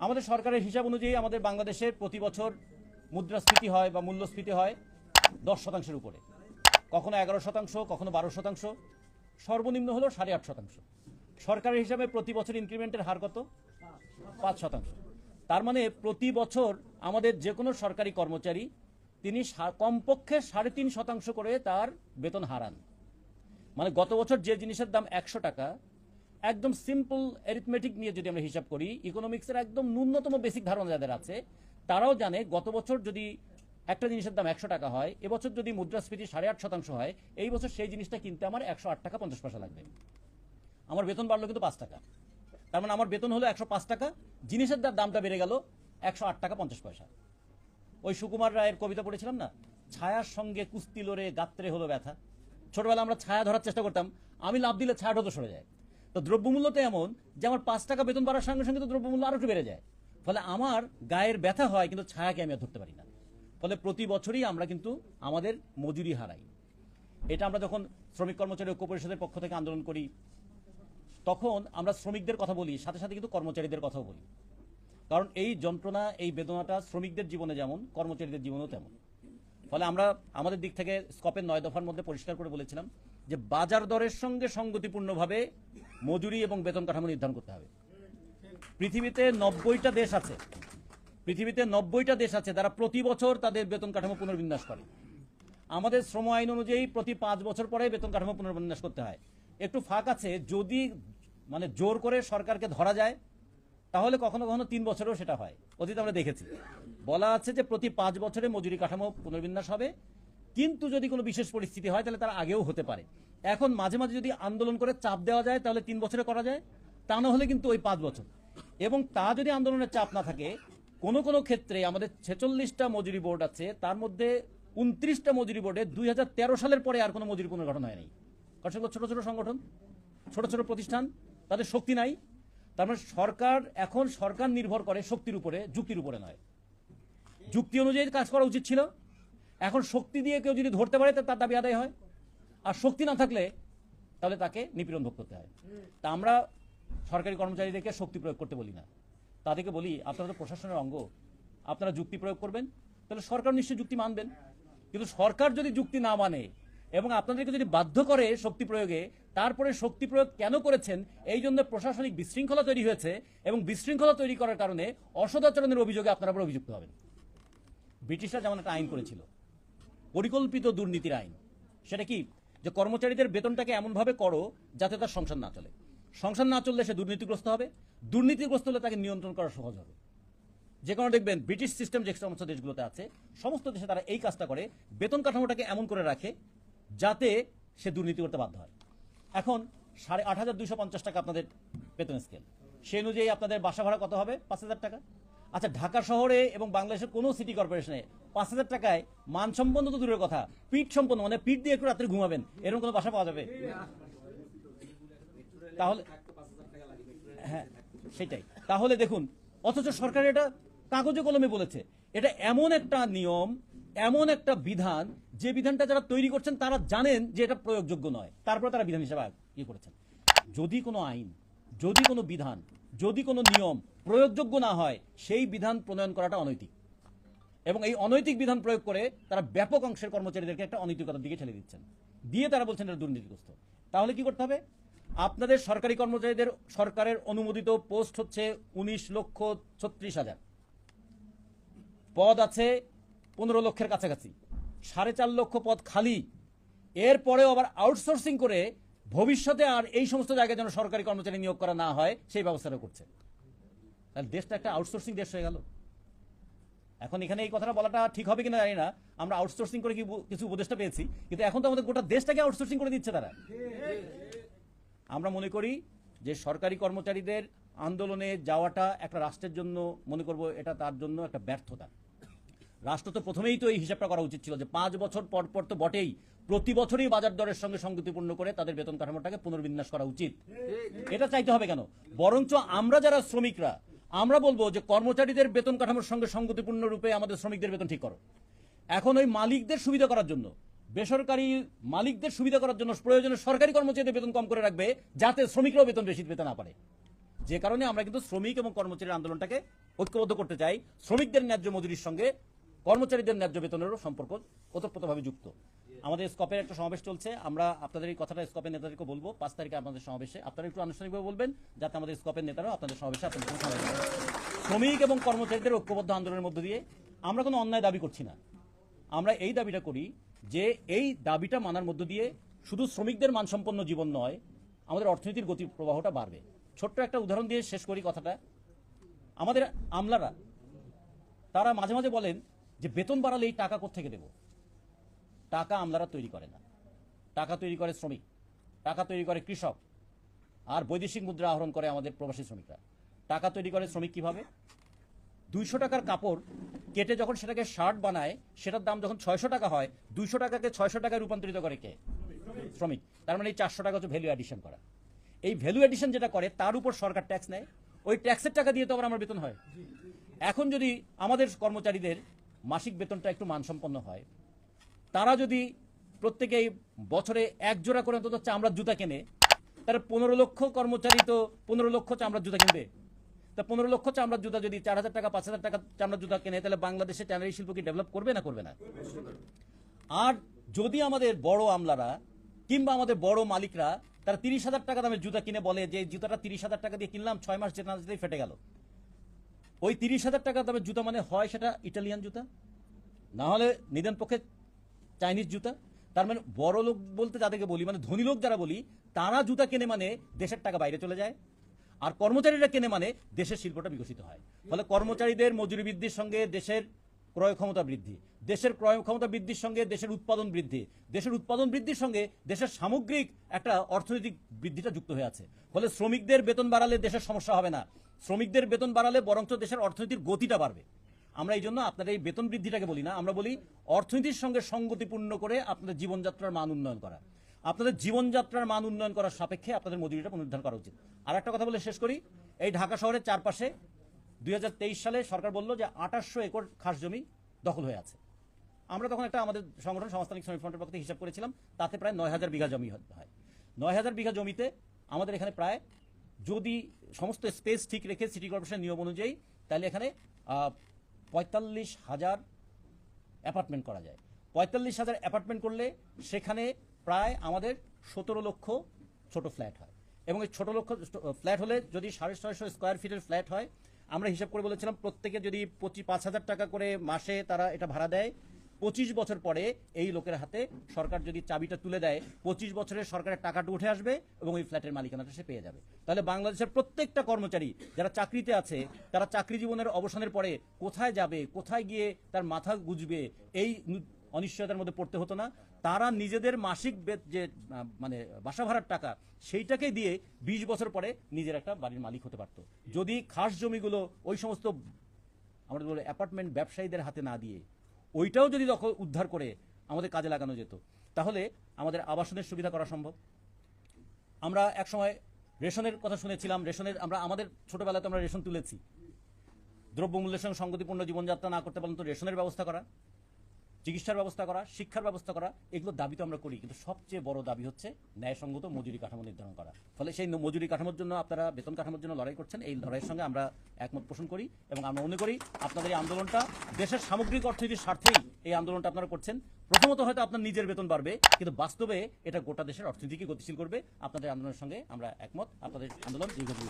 আমাদের সরকারের হিসাব অনুযায়ী আমাদের বাংলাদেশের প্রতি বছর মুদ্রাস্ফীতি হয় বা মূল্যস্ফীতি হয় 10% উপরে, কখনো 11%, কখনো 12%, সর্বনিম্ন হলো 8.5%। সরকারের হিসাবে প্রতি বছর ইনক্রিমেন্টের হার কত? 5%। তার মানে প্রতি বছর আমাদের যে কোনো সরকারি কর্মচারী তিনি কমপক্ষে 3.5% করে তার বেতন হারান। মানে গত বছর যে জিনিসের দাম 100 টাকা, একদম সিম্পল অ্যারিথমেটিক নিয়ে যদি আমরা হিসাব করি, ইকোনমিক্সের একদম ন্যূনতম বেসিক ধারণা যাদের আছে তারাও জানে গত বছর যদি একটা জিনিসের দাম 100 টাকা হয়, এবছর যদি মুদ্রাস্ফীতি 8.5% হয়, এই বছর সেই জিনিসটা কিনতে আমার 108 টাকা 50 পয়সা লাগবে। আমার বেতন বাড়লো কিন্তু 5 টাকা, তার মানে আমার বেতন হলো 105 টাকা, জিনিসের দামটা বেড়ে গেল 108 টাকা 50 পয়সা। ওই সুকুমার রায়ের কবিতা পড়েছিলাম না, ছায়ার সঙ্গে কুস্তি লড়ে গাত্রে হলো ব্যথা। ছোটবেলা আমরা ছায়া ধরার চেষ্টা করতাম, আমি লাভ দিলে ছায়াটা তো সরে যায়। তো দ্রব্যমূল্যটা এমন যে আমার 5 টাকা বেতন বাড়ার সঙ্গে সঙ্গে তো দ্রব্যমূল্য আরো একটু বেড়ে যায়, ফলে আমার গায়ের ব্যথা হয় কিন্তু ছায়াকে আমি আর ধরতে পারি না। ফলে প্রতি বছরই আমরা কিন্তু আমাদের মজুরি হারাই। এটা আমরা যখন শ্রমিক কর্মচারী ঐক্য পরিষদের পক্ষ থেকে আন্দোলন করি তখন আমরা শ্রমিকদের কথা বলি, সাথে সাথে কিন্তু কর্মচারীদের কথাও বলি, কারণ এই যন্ত্রণা এই বেদনাটা শ্রমিকদের জীবনে যেমন কর্মচারীদের জীবনেও তেমন। ফলে আমরা আমাদের দিক থেকে স্কপের 9 দফার মধ্যে পরিষ্কার করে বলেছিলাম যে বাজার দরের সঙ্গে সঙ্গতিপূর্ণভাবে মজুরি এবং বেতন কাঠামো নির্ধারণ করতে হবে। পৃথিবীতে 90টা দেশ আছে যারা প্রতি বছর তাদের বেতন কাঠামো পুনর্বিন্যাস করে। আমাদের শ্রম আইন অনুযায়ী প্রতি 5 বছর পরে বেতন কাঠামো পুনর্বিন্যাস করতে হয়। একটু ফাঁক আছে, যদি মানে জোর করে সরকারকে ধরা যায় তাহলে কখনো কখনো 3 বছরেও সেটা হয়, অতীতে আমরা দেখেছি। বলা আছে যে প্রতি 5 বছরে মজুরি কাঠামো পুনর্বিন্যাস হবে, কিন্তু যদি কোনো বিশেষ পরিস্থিতি হয় তাহলে তার আগেও হতে পারে। এখন মাঝে মাঝে যদি আন্দোলন করে চাপ দেওয়া যায় তাহলে 3 বছরে করা যায়, তা না হলে কিন্তু ওই 5 বছর। এবং তা যদি আন্দোলনের চাপ না থাকে, কোনো কোনো ক্ষেত্রে আমাদের 46টা মজুরি বোর্ড আছে, তার মধ্যে 29টা মজুরি বোর্ডে 2013 সালের পরে আর কোনো মজুরি পুনর্গঠন হয় নাই। কারণ সেগুলো ছোট ছোট সংগঠন, ছোট ছোট প্রতিষ্ঠান, তাদের শক্তি নাই। তার মানে সরকার নির্ভর করে শক্তির উপরে, যুক্তির উপরে নয়। যুক্তি অনুযায়ী কাজ করা উচিত ছিল। এখন শক্তি দিয়ে কেউ যদি ধরতে পারে তার দাবি আদায় হয়, আর শক্তি না থাকলে তাহলে তাকে নিপীড়ন ভোগ করতে হয়। তা আমরা সরকারি কর্মচারীদেরকে শক্তি প্রয়োগ করতে বলি না, তাদেরকে বলি আপনারা তো প্রশাসনের অঙ্গ, আপনারা যুক্তি প্রয়োগ করবেন, তাহলে সরকার নিশ্চয়ই যুক্তি মানবেন। কিন্তু সরকার যদি যুক্তি না মানে এবং আপনাদেরকে যদি বাধ্য করে শক্তি প্রয়োগে, তারপরে শক্তি প্রয়োগ কেন করেছেন এই জন্য প্রশাসনিক বিশৃঙ্খলা তৈরি হয়েছে, এবং বিশৃঙ্খলা তৈরি করার কারণে অসদাচরণের অভিযোগে আপনারা আবার অভিযুক্ত হবেন। ব্রিটিশরা যেমন একটা আইন করেছিল, পরিকল্পিত দুর্নীতির আইন। সেটা কি? যে কর্মচারীদের বেতনটাকে এমনভাবে করো যাতে তার সংসার না চলে, সংসার না চললে সে দুর্নীতিগ্রস্ত হবে, দুর্নীতিগ্রস্ত হলে তাকে নিয়ন্ত্রণ করা সহজ হবে। যে কারণে দেখবেন ব্রিটিশ সিস্টেম যে সমস্ত দেশগুলোতে আছে, সমস্ত দেশে তারা এই কাজটা করে, বেতন কাঠামোটাকে এমন করে রাখে যাতে সে দুর্নীতি করতে বাধ্য হয়। এখন 8,250 টাকা আপনাদের বেতন স্কেল, সেই অনুযায়ী আপনাদের বাসা ভাড়া কত হবে? 5,000 টাকা। আচ্ছা, ঢাকা শহরে এবং বাংলাদেশের কোনো সিটি কর্পোরেশনে 5,000 টাকায় মানসম্পন্ন তো দূরের কথা, পিঠ সম্পন্ন, মানে পিঠ দিয়ে একটু রাত্রে ঘুমাবেন, এরকম কোনো বাসা পাওয়া যাবে? তাহলে হ্যাঁ, সেটাই। তাহলে দেখুন, অথচ সরকার এটা কাগজে কলমে বলেছে। এটা এমন একটা নিয়ম, এমন একটা বিধান, যে বিধানটা যারা তৈরি করছেন তারা জানেন যে এটা প্রয়োগযোগ্য নয়, তারপরে তারা বিধান হিসেবে ইয়ে করেছেন। যদি কোনো আইন, যদি কোনো বিধান, যদি কোনো নিয়ম প্রয়োগযোগ্য না হয়, সেই বিধান প্রণয়ন করাটা অনৈতিক। এবং এই অনৈতিক বিধান প্রয়োগ করে তারা ব্যাপক অংশের কর্মচারীদেরকে একটা অনৈতিকতার দিকে ঠেলে দিচ্ছেন, দিয়ে তারা বলছেন এটা দুর্নীতিগ্রস্ত। তাহলে কি করতে হবে? আপনাদের সরকারি কর্মচারীদের সরকারের অনুমোদিত পোস্ট হচ্ছে 19,36,000, পদ আছে 15 লক্ষের কাছাকাছি, 4.5 লক্ষ পদ খালি। এরপরেও আবার আউটসোর্সিং করে ভবিষ্যতে আর এই সমস্ত জায়গায় যেন সরকারি কর্মচারী নিয়োগ করা না হয় সেই ব্যবস্থাটা করছে। তাহলে দেশটা একটা আউটসোর্সিং দেশ হয়ে গেল। এখন এখানে এই কথাটা বলাটা ঠিক হবে কিনা জানি না, আমরা আউটসোর্সিং করে কিছু উপদেষ্টা পেয়েছি, কিন্তু এখন তো আমাদের গোটা দেশটাকে আউটসোর্সিং করে দিচ্ছে তারা। আমরা মনে করি যে সরকারি কর্মচারীদের আন্দোলনে যাওয়াটা একটা রাষ্ট্রের জন্য, মনে করব এটা তার জন্য একটা ব্যর্থতা। রাষ্ট্র তো প্রথমেই তো এই হিসাবটা করা উচিত ছিল যে 5 বছর পর পর তো বটেই, প্রতি বছরই বাজার দরের সঙ্গে সঙ্গতিপূর্ণ করে তাদের বেতন কাঠামোটাকে পুনর্বিন্যাস করা উচিত। এটা চাইতে হবে কেন? বরঞ্চ আমরা যারা শ্রমিকরা, আমরা বলবো যে কর্মচারীদের বেতন কাঠামোর সঙ্গে সঙ্গতিপূর্ণ রূপে আমাদের শ্রমিকদের বেতন ঠিক করো। এখন ওই মালিকদের সুবিধা করার জন্য, বেসরকারি মালিকদের সুবিধা করার জন্য প্রয়োজনে সরকারি কর্মচারীদের বেতন কম করে রাখবে যাতে শ্রমিকরাও বেতন বেশি পেতে না পারে। যে কারণে আমরা কিন্তু শ্রমিক এবং কর্মচারীর আন্দোলনটাকে ঐক্যবদ্ধ করতে চাই শ্রমিকদের ন্যায্য মজুরির সঙ্গে কর্মচারীদের ন্যায্য বেতনেরও সম্পর্ক ওতপ্রোতভাবে যুক্ত। আমাদের স্কপের একটা সমাবেশ চলছে, আমরা আপনাদের এই কথাটা স্কপের নেতাদেরকে বলবো 5 তারিখে আপনাদের সমাবেশে আপনারা একটু আনুষ্ঠানিকভাবে বলবেন, যাতে আমাদের স্কপের নেতারাও আপনাদের সমাবেশে আপনাদের সঙ্গে সমাবেশ করেন। শ্রমিক এবং কর্মচারীদের ঐক্যবদ্ধ আন্দোলনের মধ্য দিয়ে আমরা কোনো অন্যায় দাবি করছি না, আমরা এই দাবিটা করি যে এই দাবিটা মানার মধ্য দিয়ে শুধু শ্রমিকদের মানসম্পন্ন জীবন নয়, আমাদের অর্থনীতির গতি প্রবাহটা বাড়বে। ছোট্ট একটা উদাহরণ দিয়ে শেষ করি কথাটা। আমাদের আমলারা তারা মাঝে মাঝে বলেন যে বেতন বাড়ালে এই টাকা কোত্থেকে দেব। টাকা আমলারা তৈরি করে না, টাকা তৈরি করে শ্রমিক, টাকা তৈরি করে কৃষক, আর বৈদেশিক মুদ্রা আহরণ করে আমাদের প্রবাসী শ্রমিকরা। টাকা তৈরি করে শ্রমিক কিভাবে? 200 টাকার কাপড় কেটে যখন সেটাকে শার্ট বানায়, সেটার দাম যখন 600 টাকা হয়, 200 টাকাকে 600 টাকায় রূপান্তরিত করে কে? শ্রমিক। তার মানে এই 400 টাকা হচ্ছে ভ্যালু অ্যাডিশন করা। এই ভ্যালু অ্যাডিশন যেটা করে তার উপর সরকার ট্যাক্স নেয়, ওই ট্যাক্সের টাকা দিয়ে তো আবার আমার বেতন হয়। এখন যদি আমাদের কর্মচারীদের মাসিক বেতনটা একটু মানসম্পন্ন হয়, তারা যদি প্রত্যেকেই বছরে 1 জোড়া করে অন্তত চামড়ার জুতা কেনে, তার 15 লক্ষ কর্মচারী তো 15 লক্ষ চামড়ার জুতা কিনবে। তা 15 লক্ষ চামড়ার জুতা যদি 4000 টাকা 5000 টাকা চামড়ার জুতা কেনে, তাহলে বাংলাদেশে ট্যানারি শিল্প কি ডেভেলপ করবে না করবে না? আর যদি আমাদের বড় আমলারা কিংবা আমাদের বড় মালিকরা তারা 30,000 টাকা দামের জুতা কিনে বলে যে জুতাটা 30,000 টাকা দিয়ে কিনলাম, 6 মাস যেতে না যেতেই ফেটে গেল, ওই 30,000 টাকা দামের জুতা মানে হয় সেটা ইটালিয়ান জুতা, না হলে নিদান পক্ষে চাইনিজ জুতা। তার মানে বড় লোক বলতে যাদেরকে বলি, মানে ধনী লোক যারা বলি, তারা জুতা কেনে মানে দেশের টাকা বাইরে চলে যায়, আর কর্মচারীরা কেনে মানে দেশের শিল্পটা বিকশিত হয়। ফলে কর্মচারীদের মজুরি বৃদ্ধির সঙ্গে দেশের ক্রয় ক্ষমতা বৃদ্ধি, দেশের ক্রয় ক্ষমতা বৃদ্ধির সঙ্গে দেশের উৎপাদন বৃদ্ধি, দেশের উৎপাদন বৃদ্ধির সঙ্গে দেশের সামগ্রিক একটা অর্থনৈতিক বৃদ্ধিটা যুক্ত হয়ে আছে। ফলে শ্রমিকদের বেতন বাড়ালে দেশের সমস্যা হবে না, শ্রমিকদের বেতন বাড়ালে বরঞ্চ দেশের অর্থনীতির গতিটা বাড়বে। আমরা এই জন্য আপনাদের এই বেতন বৃদ্ধিটাকে বলি না, আমরা বলি অর্থনীতির সঙ্গে সঙ্গতিপূর্ণ করে আপনাদের জীবনযাত্রার মান উন্নয়ন করা। আপনাদের জীবনযাত্রার মান উন্নয়ন করার সাপেক্ষে আপনাদের মজুরিটা পুনরুদ্ধার করা উচিত। আর একটা কথা বলে শেষ করি, এই ঢাকা শহরের চারপাশে 2023 সালে সরকার বলল যে 2800 একর খাস জমি দখল হয়ে আছে। আমরা তখন একটা আমাদের সংগঠন সংস্থানিক শ্রমিক ফ্রন্টের পক্ষে হিসাব করেছিলাম, তাতে প্রায় 9000 বিঘা জমি হয়। 9000 বিঘা জমিতে আমাদের এখানে প্রায়, যদি সমস্ত স্পেস ঠিক রেখে সিটি কর্পোরেশনের নিয়ম অনুযায়ী, তাহলে এখানে 45,000 অ্যাপার্টমেন্ট করা যায়। 45,000 অ্যাপার্টমেন্ট করলে সেখানে প্রায় আমাদের 17 লক্ষ ছোট ফ্ল্যাট হয়। এবং এই ছোট লক্ষ ফ্ল্যাট হলে যদি 650 স্কোয়ার ফিটের ফ্ল্যাট হয়, আমরা হিসাব করে বলেছিলাম প্রত্যেকে যদি 5,000 টাকা করে মাসে তারা এটা ভাড়া দেয়, 25 বছর পরে এই লোকের হাতে সরকার যদি চাবিটা তুলে দেয়, 25 বছরে সরকারের টাকাটা উঠে আসবে এবং ওই ফ্ল্যাটের মালিকানাটা সে পেয়ে যাবে। তাহলে বাংলাদেশের প্রত্যেকটা কর্মচারী যারা চাকরিতে আছে, তারা চাকরি জীবনের অবসানের পরে কোথায় যাবে, কোথায় গিয়ে তার মাথা গুজবে, এই অনিশ্চয়তার মধ্যে পড়তে হতো না। তারা নিজেদের মাসিক যে মানে বাসা ভাড়ার টাকা, সেইটাকে দিয়ে 20 বছর পরে নিজের একটা বাড়ির মালিক হতে পারতো। যদি খাস জমিগুলো ওই সমস্ত আমরা বলি অ্যাপার্টমেন্ট ব্যবসায়ীদের হাতে না দিয়ে ওইটাও যদি উদ্ধার করে আমাদের কাজে লাগানো যেত, তাহলে আমাদের আবাসনের সুবিধা করা সম্ভব। আমরা এক সময় রেশনের কথা শুনেছিলাম, রেশনের আমরা আমাদের ছোটবেলাতে আমরা রেশন তুলেছি। দ্রব্যমূল্যের সঙ্গে সঙ্গতিপূর্ণ জীবনযাত্রা না করতে পারলে তো রেশনের ব্যবস্থা করা, চিকিৎসার ব্যবস্থা করা, শিক্ষার ব্যবস্থা করা, এগুলো দাবি তো আমরা করি, কিন্তু সবচেয়ে বড় দাবি হচ্ছে ন্যায়সঙ্গত মজুরি কাঠামো নির্ধারণ করা। ফলে সেই মজুরি কাঠামোর জন্য আপনারা বেতন কাঠামোর জন্য লড়াই করছেন, এই লড়াইয়ের সঙ্গে আমরা একমত পোষণ করি এবং আমরা মনে করি আপনাদের এই আন্দোলনটা দেশের সামগ্রিক অর্থনীতির স্বার্থেই এই আন্দোলনটা আপনারা করছেন। প্রথমত হয়তো আপনার নিজের বেতন বাড়বে, কিন্তু বাস্তবে এটা গোটা দেশের অর্থনীতিকে গতিশীল করবে। আপনাদের আন্দোলনের সঙ্গে আমরা একমত। আপনাদের আন্দোলন দীর্ঘদিন।